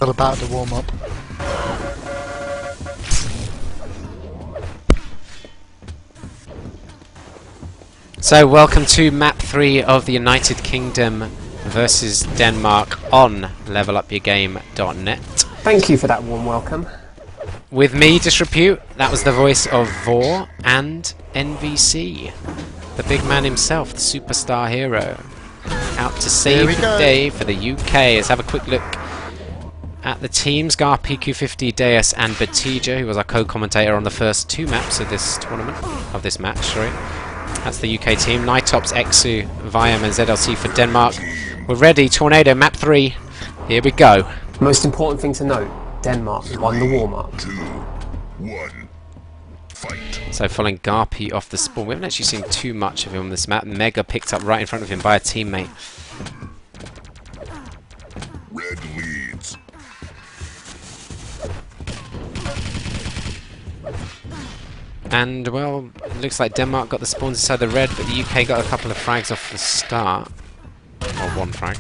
All about to warm up. So welcome to map 3 of the United Kingdom versus Denmark on levelupyourgame.net. Thank you for that warm welcome. With me, Disrepute, that was the voice of Vor and NVC. The big man himself, the superstar hero. Out to save the day for the UK. Let's have a quick look at the teams. Gar, PQ50, Deus and Batija, who was our co-commentator on the first 2 maps of this tournament, of this match, sorry. That's the UK team. Nitops, Exu, Viam and ZLC for Denmark. We're ready. Tornado, map 3. Here we go. Most important thing to note, Denmark won the warm-up. 2, 1, fight. So following Garpy off the spawn. We haven't actually seen too much of him on this map. Mega picked up right in front of him by a teammate. Red leads. And, well, it looks like Denmark got the spawns inside the red, but the UK got a couple of frags off the start. Or 1 frag.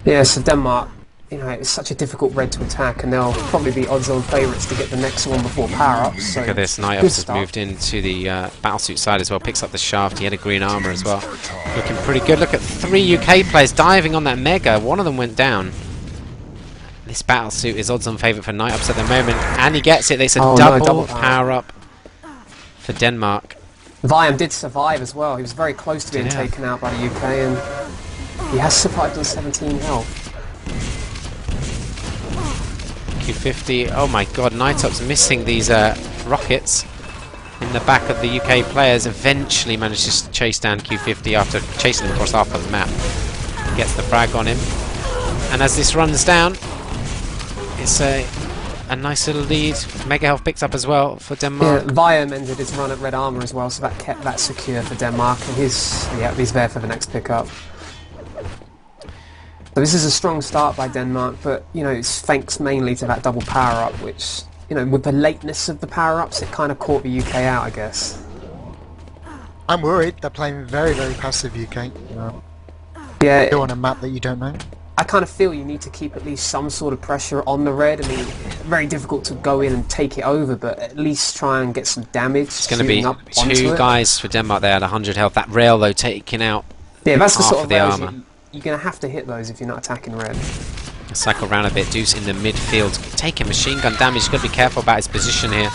Yeah, so Denmark, you know, it's such a difficult red to attack, and they'll probably be odds-on favourites to get the next one before power-ups. So look at this, Nitops has moved into the battlesuit side as well, picks up the shaft, he had a green armour as well. Looking pretty good. Look at 3 UK players diving on that Mega, one of them went down. This battlesuit is odds-on favourite for Nitops at the moment, and he gets it. It's a double power-up for Denmark. Viam did survive as well. He was very close to being taken out by the UK, and he has survived on 17 health. Q50, oh my god, Nitops missing these rockets in the back of the UK players. Eventually manages to chase down Q50 after chasing him across half of the map. Gets the frag on him, and as this runs down, it's a nice little lead. Mega health picked up as well for Denmark. Yeah, Viam ended his run at red armour as well, so that kept that secure for Denmark, and he's there for the next pickup. So this is a strong start by Denmark, but you know, it's thanks mainly to that double power-up, which, you know, with the lateness of the power-ups, it kind of caught the UK out, I guess. I'm worried. They're playing very, very passive UK. Yeah, You're on a map that you don't know. I kind of feel you need to keep at least some sort of pressure on the red. I mean, very difficult to go in and take it over, but at least try and get some damage. It's going to be 2 guys for Denmark there at 100 health. That rail, though, taking out that's the half sort of the armour. You're going to have to hit those if you're not attacking red. Cycle around a bit. Deuce in the midfield, taking machine gun damage. He's got to be careful about his position here.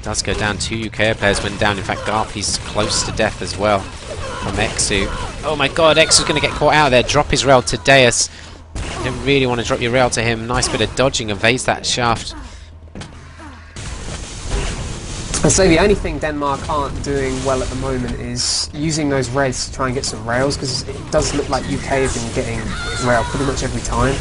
Does go down. 2 UK players went down. In fact, Garpy's close to death as well from Exu. Oh my god, Exu's going to get caught out there. Drop his rail to Deus. You don't really want to drop your rail to him. Nice bit of dodging, evades that shaft. I'd say the only thing Denmark aren't doing well at the moment is using those reds to try and get some rails, because it does look like UK have been getting rail pretty much every time.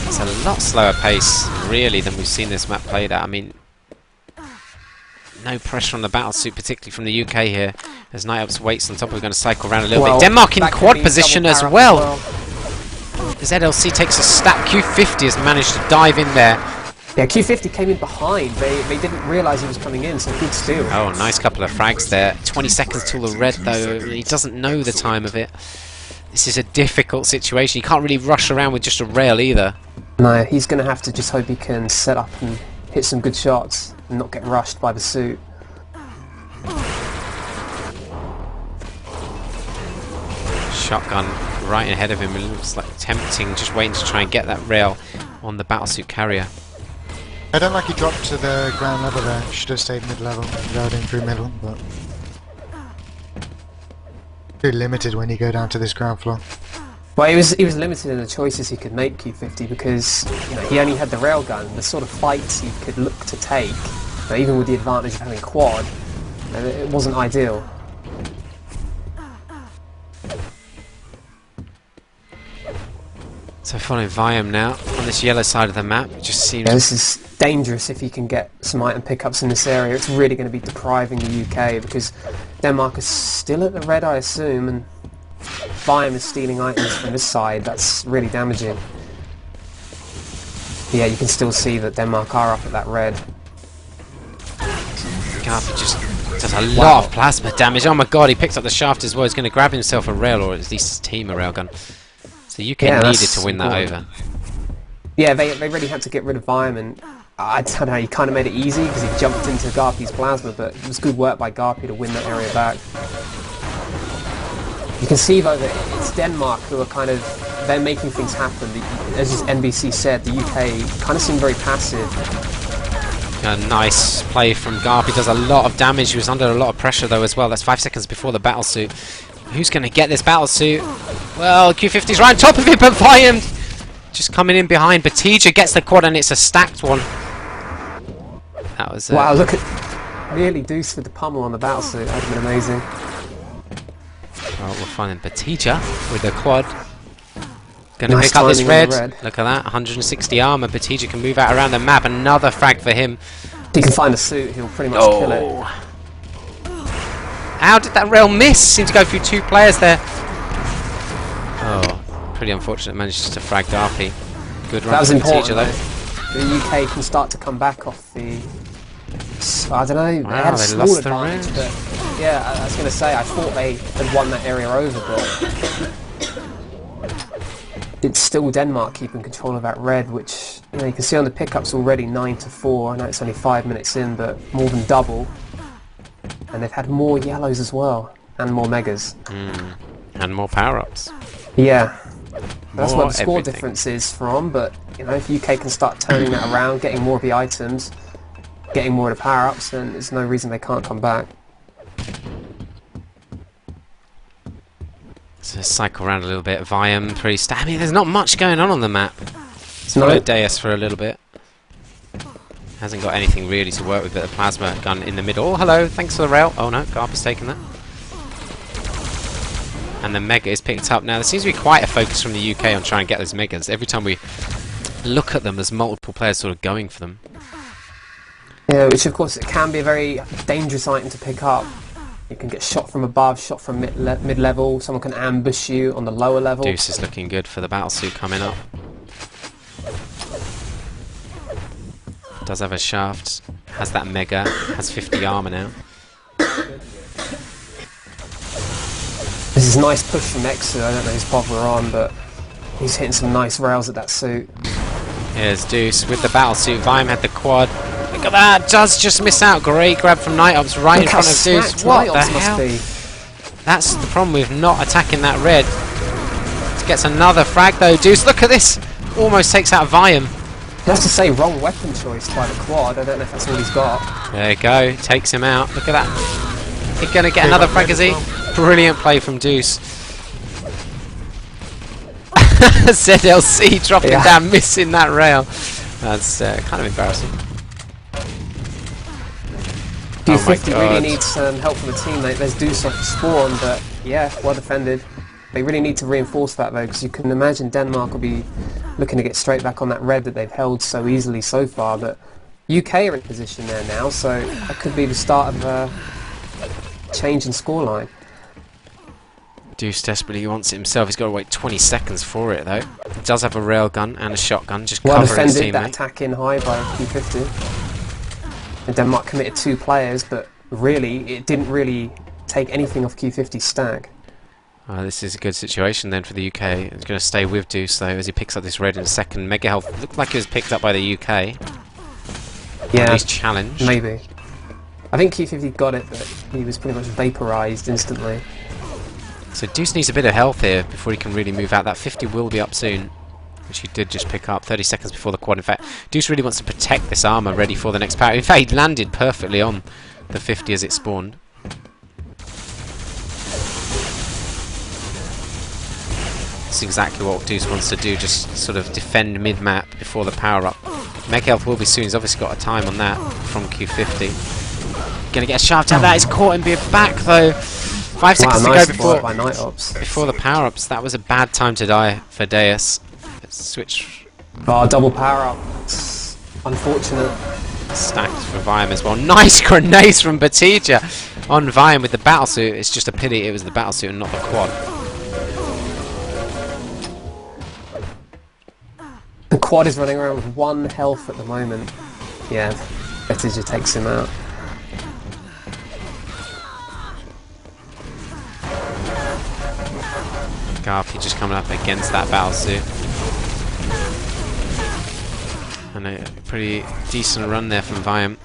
It's a lot slower pace, really, than we've seen this map played at. I mean, no pressure on the battlesuit, particularly from the UK here, as Nitops waits on top. We're going to cycle around a little bit. Denmark in quad position as well. ZLC takes a stack. Q50 has managed to dive in there. Yeah, Q50 came in behind. They didn't realise he was coming in, so good steal. Oh, nice couple of frags there. 20 seconds till the red, though. He doesn't know the time of it. This is a difficult situation. You can't really rush around with just a rail either. No, he's going to have to just hope he can set up and hit some good shots and not get rushed by the suit. Shotgun right ahead of him. It looks like tempting, just waiting to try and get that rail on the battlesuit carrier. I don't like he dropped to the ground level there. Should have stayed mid-level, routing through middle, but too limited when you go down to this ground floor. Well, he was limited in the choices he could make, Q50, because, you know, he only had the railgun. The sort of fights he could look to take, even with the advantage of having quad, it wasn't ideal. So following Viam now on this yellow side of the map. It just seems... Yeah, this is dangerous if he can get some item pickups in this area. It's really going to be depriving the UK, because Denmark is still at the red, I assume, and Viam is stealing items from this side. That's really damaging. Yeah, you can still see that Denmark are up at that red. Garpy just does a lot of plasma damage. Oh my god, he picks up the shaft as well. He's going to grab himself a rail, or at least his team a railgun. So UK needed to win that over. Yeah, they really had to get rid of Viam, and I don't know, he kind of made it easy because he jumped into Garpy's plasma, but it was good work by Garpy to win that area back. You can see though that it's Denmark who are kind of, they're making things happen. As NBC said, the UK kind of seemed very passive. A nice play from Garpy, does a lot of damage. He was under a lot of pressure though as well. That's 5 seconds before the battlesuit. Who's going to get this battlesuit? Well, Q50's right on top of it, but Viam just coming in behind. Batija gets the quad and it's a stacked one. That was wow, look at really Deuce with the pummel on the battlesuit. That would have been amazing. Well, we're finding Batija with the quad. Gonna pick up this red. Look at that, 160 armor. Batija can move out around the map. Another frag for him. If he can find a suit, he'll pretty much kill it. How did that rail miss? Seemed to go through 2 players there. Oh, pretty unfortunate. Managed to frag Garpy. Good run from Batija though. The UK can start to come back off the... I don't know, wow, they had a small the advantage, but yeah, I was going to say, I thought they had won that area over, but it's still Denmark keeping control of that red, which you know you can see on the pickups already 9-4. I know it's only 5 minutes in, but more than double, and they've had more yellows as well, and more megas, and more power-ups. Yeah, that's where the score difference is from. But you know, if UK can start turning that around, getting more of the items, getting more of the power-ups, then there's no reason they can't come back. So cycle around a little bit. Viam pretty I mean, there's not much going on the map. It's followed Deus for a little bit. Hasn't got anything really to work with but the plasma gun in the middle. Oh, hello, thanks for the rail. Oh no, Garpy's taken that. And the mega is picked up. Now there seems to be quite a focus from the UK on trying to get those megas. Every time we look at them, there's multiple players sort of going for them. Yeah, which of course it can be a very dangerous item to pick up. You can get shot from above, shot from mid-level, someone can ambush you on the lower level. Deuce is looking good for the battlesuit coming up. Does have a shaft, has that mega, has 50 armor now. This is a nice push from Exu. I don't know whose pod we're on, but he's hitting some nice rails at that suit. Here's Deuce with the battlesuit. Viam had the quad. Look at that! Does just miss out. Great grab from Night Ops right in front of Deuce. What the hell? That's the problem with not attacking that red. Gets another frag though. Deuce, look at this! Almost takes out Viam. You have to say wrong weapon choice by the quad. I don't know if that's all he's got. There you go. Takes him out. Look at that. He's going to get another frag, is he? Brilliant play from Deuce. ZLC dropping down, missing that rail. That's kind of embarrassing. Q50 really needs some help from the teammate. There's Deuce off the spawn, but yeah, well defended. They really need to reinforce that though, because you can imagine Denmark will be looking to get straight back on that red that they've held so easily so far. But UK are in position there now, so that could be the start of a change in scoreline. Deuce desperately wants it himself. He's got to wait 20 seconds for it though. He does have a railgun and a shotgun, just well covering his teammate. That attack in high by Q50. And Denmark committed 2 players, but really, it didn't really take anything off Q50's stack. This is a good situation then for the UK. It's going to stay with Deuce though as he picks up this red in a second. Mega health looked like it was picked up by the UK. Yeah, at least challenged. Maybe. I think Q50 got it, but he was pretty much vaporized instantly. So Deuce needs a bit of health here before he can really move out. That 50 will be up soon, which he did just pick up 30 seconds before the quad. In fact, Deuce really wants to protect this armor ready for the next power. In fact, he landed perfectly on the 50 as it spawned. That's exactly what Deuce wants to do, just sort of defend mid-map before the power-up. Mega health will be soon. He's obviously got a time on that from Q50. Gonna get a shaft out of that. He's caught and be back though. 5 seconds to go before the power-ups. That was a bad time to die for Deus. Let's switch. Oh, double power-up. Unfortunate. Stacked for Viam as well. Nice grenades from Batija on Viam with the battlesuit. It's just a pity it was the battlesuit and not the quad. The quad is running around with 1 health at the moment. Yeah, Batija takes him out. Garpy just coming up against that battlesuit. And a pretty decent run there from Viam.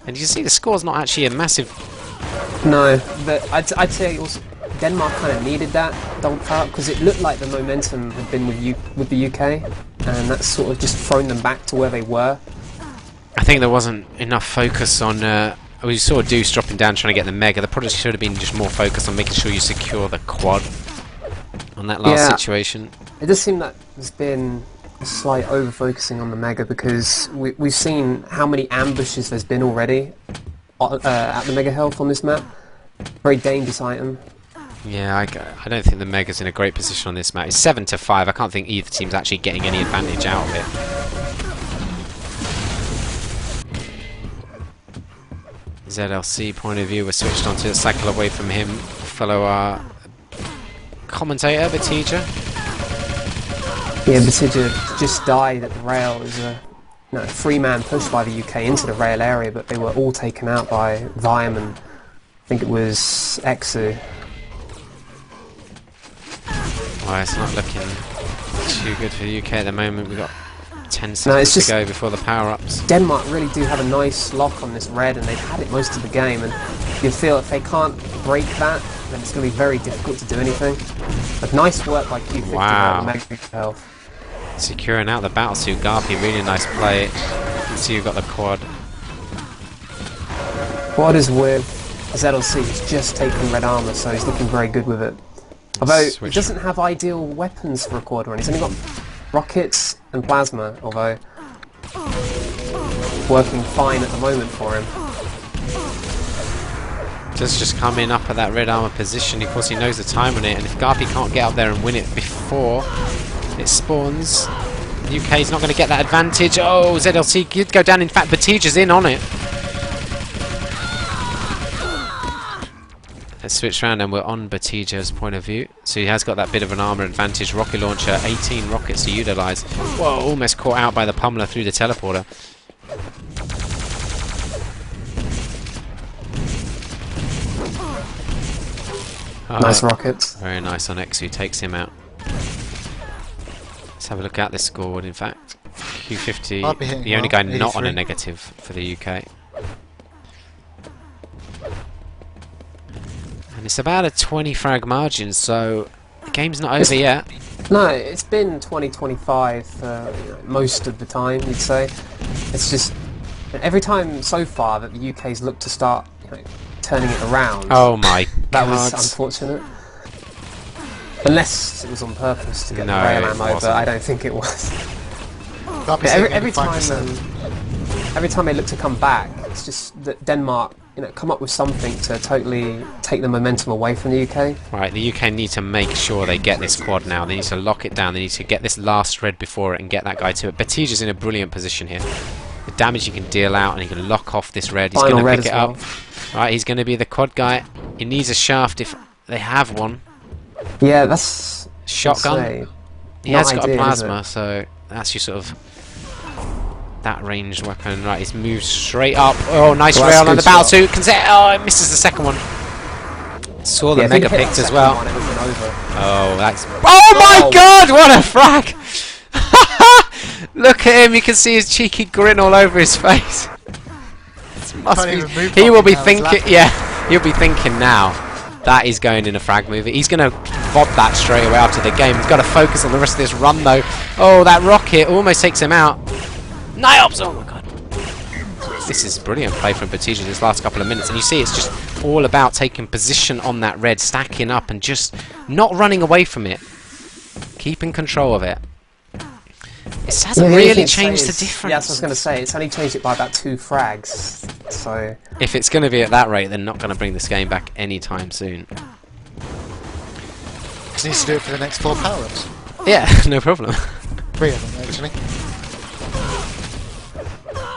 And you can see the score's not actually a massive... No, but I'd say also Denmark kind of needed that double power up because it looked like the momentum had been with the UK, and that's sort of just thrown them back to where they were. I think there wasn't enough focus on... we saw Deuce dropping down trying to get the Mega. The project should have been just more focused on making sure you secure the quad on that last situation. It does seem that there's been a slight over-focusing on the Mega because we've seen how many ambushes there's been already at the Mega Health on this map. Very dangerous item. Yeah, I don't think the Mega's in a great position on this map. It's 7-5. I can't think either team's actually getting any advantage out of it. ZLC point of view, we're switched onto a cycle away from him. Follow commentator, Batija. Yeah, Batija just died at the rail. It was a three-man push by the UK into the rail area, but they were all taken out by Viam and I think it was Exu. Well, it's not looking too good for the UK at the moment. We've got 10 seconds to go before the power-ups. Denmark really do have a nice lock on this red, and they've had it most of the game, and you feel if they can't break that, then it's going to be very difficult to do anything. But nice work by Q50. Wow. Mega health. Securing out the battlesuit, Garpy, really nice play. You can see you've got the quad. Quad is with ZLC, he's just taken red armor, so he's looking very good with it. Although he doesn't have ideal weapons for a quad run, he's only got rockets and plasma, although working fine at the moment for him. Just coming up at that red armor position. Of course, he knows the time on it, and if Garpy can't get up there and win it before it spawns, the UK's not going to get that advantage. Oh, ZLC could go down. In fact, Batija's in on it. Let's switch around and we're on Batija's point of view. So he has got that bit of an armor advantage. Rocket launcher, 18 rockets to utilise. Whoa, almost caught out by the pummeler through the teleporter. Nice rockets. Very nice on X, who takes him out. Let's have a look at this scoreboard, in fact. Q50, the only guy not on a negative for the UK. And it's about a 20 frag margin, so the game's not over yet. No, it's been 20-25 most of the time, you'd say. It's just every time so far that the UK's looked to start turning it around. Oh my That God. was unfortunate. Unless it was on purpose to get the No, rail it ammo, but wasn't. I don't think it was. Every Every time they look to come back, it's just that Denmark, come up with something to totally take the momentum away from the UK. Right, the UK need to make sure they get this quad now. They need to lock it down. They need to get this last red before it and get that guy to it. Batija's in a brilliant position here. The damage he can deal out, and he can lock off this red. He's going to pick it up. Right, he's going to be the quad guy. He needs a shaft if they have one. Yeah, that's... Shotgun. He has got a plasma, so that's your sort of... that ranged weapon. Right, he's moved straight up. Oh, nice rail on the battlesuit. Oh, it misses the second one. Saw the mega picked as well. Oh, that's... Oh my God, what a frag! Look at him, you can see his cheeky grin all over his face. He will be thinking, yeah, he'll be thinking now, that is going in a frag movie. He's going to vob that straight away after the game. He's got to focus on the rest of this run though. Oh, that rocket almost takes him out. Niops! Oh my God. This is brilliant play from Batija this last couple of minutes, and you see it's just all about taking position on that red, stacking up and just not running away from it. Keeping control of it. It hasn't really changed the difference. Yeah, that's what I was going to say. It's only changed it by about 2 frags. So if it's going to be at that rate, they're not going to bring this game back anytime soon. Just needs to do it for the next 4 power-ups. Yeah, no problem. 3 of them, actually.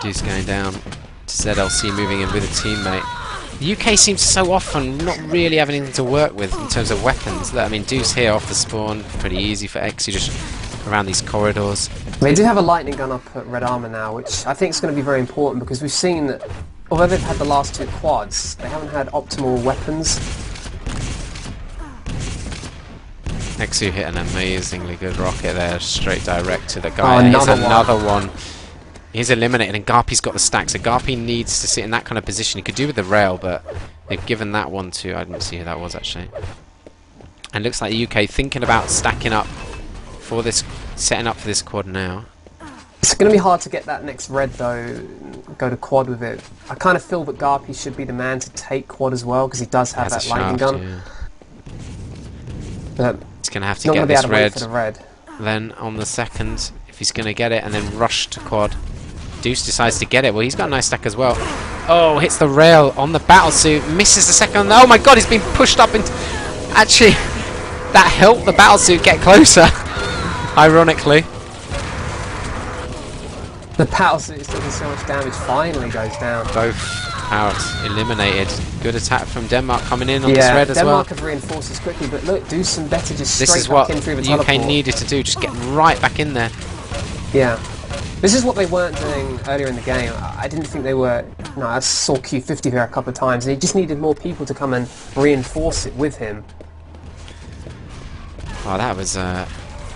Deuce going down to ZLC, moving in with a teammate. The UK seems so often not really have anything to work with in terms of weapons. I mean, Deuce here off the spawn, pretty easy for X. You just around these corridors. They do have a lightning gun up at red armor now, which I think is going to be very important because we've seen that although they've had the last 2 quads, they haven't had optimal weapons. Exu hit an amazingly good rocket there, straight direct to the guy. Oh, Here's another one. He's eliminated, and Garpy's got the stack, so Garpy needs to sit in that kind of position. He could do with the rail, but they've given that one to... I didn't see who that was, actually. And looks like the UK thinking about stacking up for this... setting up for this quad now. It's going to be hard to get that next red, though, go to quad with it. I kind of feel that Garpy should be the man to take quad as well, because he does have that lightning gun. Yeah. But he's going to have to get this red. Then on the second, if he's going to get it, and then rush to quad. Deuce decides to get it. Well, he's got a nice stack as well. Oh, hits the rail on the battlesuit. Misses the second. Oh my god, he's been pushed up into... Actually, that helped the battlesuit get closer. Ironically. The battlesuit is taking so much damage. Finally goes down. Both powers eliminated. Good attack from Denmark coming in on this red as well. Denmark have reinforced this quickly, but look, Deuce and better just this straight is what back in through the the UK teleport. needed to do. Just get right back in there. Yeah. This is what they weren't doing earlier in the game. I didn't think they were... No, I saw Q50 there a couple of times, and he just needed more people to come and reinforce it with him. Oh, that was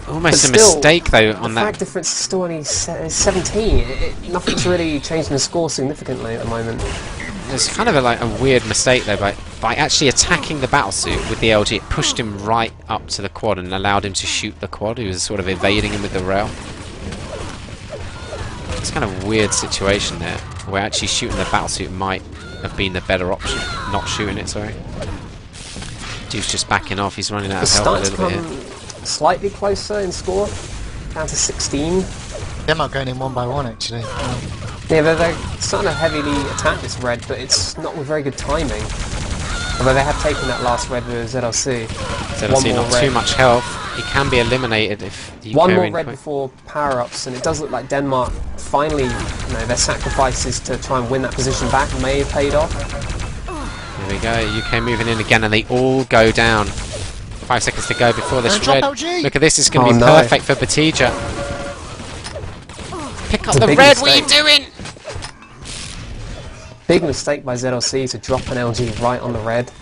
almost a mistake, though, on that. The frag difference is still only 17. Nothing's really changing the score significantly at the moment. It's kind of a weird mistake, though, by actually attacking the battlesuit with the LG, it pushed him right up to the quad and allowed him to shoot the quad, who was sort of evading him with the rail. It's kind of a weird situation there, where actually shooting the battlesuit might have been the better option. Not shooting it, sorry. Dude's just backing off, he's running out of health a little bit here. Slightly closer in score, down to 16. Denmark going in one by one, actually. Yeah, they're starting to heavily attack this red, but it's not with very good timing. Although they have taken that last red with ZLC. ZLC not too much health. He can be eliminated if the UK one more red before power-ups, and it does look like Denmark finally, their sacrifices to try and win that position back may have paid off. There we go, UK moving in again, and they all go down. 5 seconds to go before this red. Look at this, it's going to be perfect for Batija. Pick up the red, what are you doing? Big mistake by ZLC to drop an LG right on the red.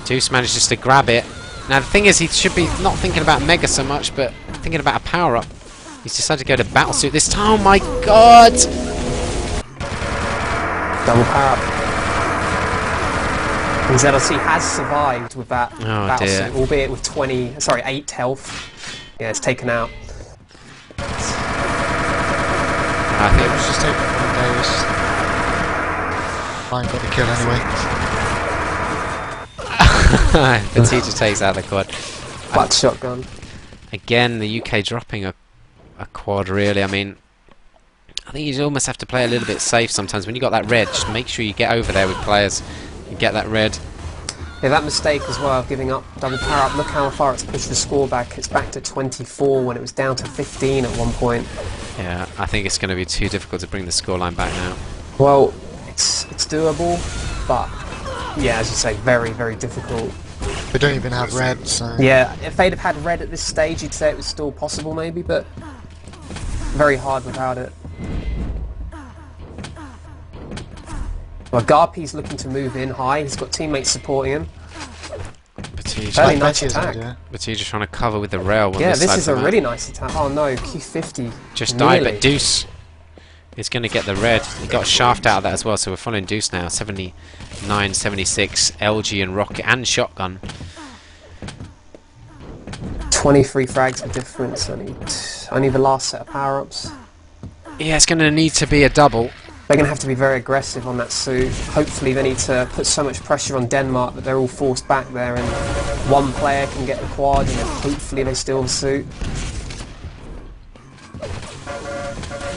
Deuce manages to grab it. Now the thing is, he should be not thinking about Mega so much, but thinking about a power-up. He's decided to go to Battlesuit this time. Oh my god! Double power-up. And ZLC has survived with that Battlesuit, albeit with 8 health. Yeah, it's taken out. I think it was just taken from Davis. Fine, got the kill anyway. Batija takes out the quad. Butt shotgun. Again, the UK dropping a quad, really. I mean, I think you almost have to play a little bit safe sometimes. When you got that red, just make sure you get over there with players and get that red. Yeah, that mistake as well of giving up double power up. Look how far it's pushed the score back. It's back to 24 when it was down to 15 at one point. Yeah, I think it's going to be too difficult to bring the scoreline back now. Well, it's doable, but yeah, as you say, very, very difficult. They don't even have red, so... Yeah, if they'd have had red at this stage, you'd say it was still possible maybe, but very hard without it. Well, Garpy's looking to move in high. He's got teammates supporting him. Fairly nice attack. Batija trying to cover with the rail. Yeah, this is a really nice attack. Oh no, Q50. Just died, but Deuce is going to get the red. He got a shaft out of that as well, so we're following Deuce now. 79, 76, LG and rocket and shotgun. 23 frags of difference. Only the last set of power-ups. Yeah, it's going to need to be a double. They're going to have to be very aggressive on that suit. Hopefully they need to put so much pressure on Denmark that they're all forced back there and one player can get the quad and then hopefully they steal the suit.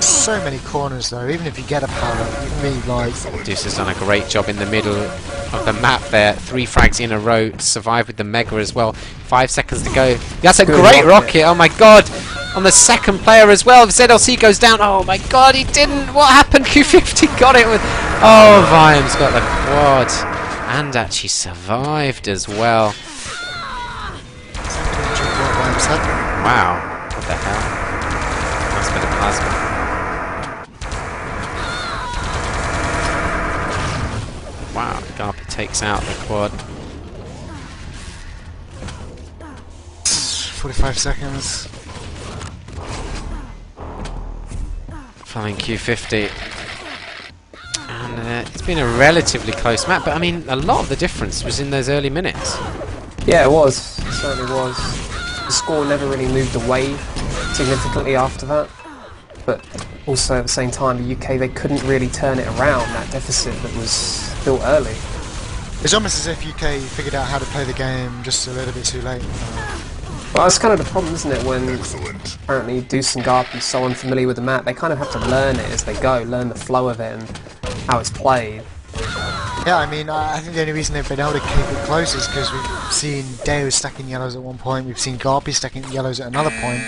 So many corners though, even if you get a power, you can be like... Deuce has done a great job in the middle of the map there. 3 frags in a row, survived with the Mega as well. 5 seconds to go. That's a great rocket, oh my god! On the second player as well, ZLC goes down. Oh my god, he didn't! What happened? Q50 got it with... Oh, Viam's got the quad. And actually survived as well. Wow, what the hell? Nice bit of plasma. Wow, Garpy takes out the quad. 45 seconds. Flying Q50. And it's been a relatively close map, but I mean, a lot of the difference was in those early minutes. Yeah, it was. It certainly was. The score never really moved away significantly after that. But also at the same time, the UK, they couldn't really turn it around, that deficit that was built early. It's almost as if UK figured out how to play the game just a little bit too late. Well, that's kind of the problem, isn't it, when Excellent. apparently Deuce and Garp are so unfamiliar with the map, they kind of have to learn it as they go, learn the flow of it and how it's played. Yeah, I mean, I think the only reason they've been able to keep it close is because we've seen Deo stacking yellows at one point, we've seen Garpy stacking yellows at another point,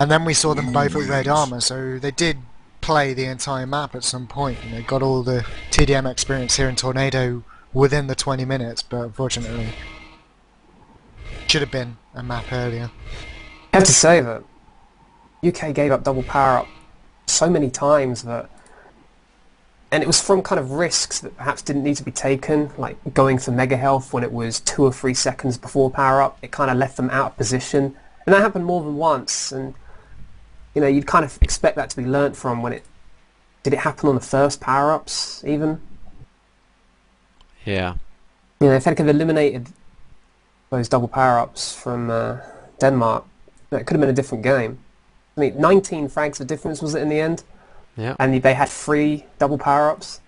and then we saw them both at red armor, so they did play the entire map at some point, and they got all the TDM experience here in Tornado within the 20 minutes, but unfortunately should have been a map earlier. I have to say that UK gave up double power up so many times that, and it was from kind of risks that perhaps didn't need to be taken, like going for mega health when it was 2 or 3 seconds before power up. It kind of left them out of position, and that happened more than once. And you know, you'd kind of expect that to be learnt from when it did. It happen on the first power ups even. Yeah. You know, if they could have eliminated those double power-ups from Denmark, it could have been a different game. I mean, 19 frags of difference was it in the end? Yeah. And they had 3 double power-ups.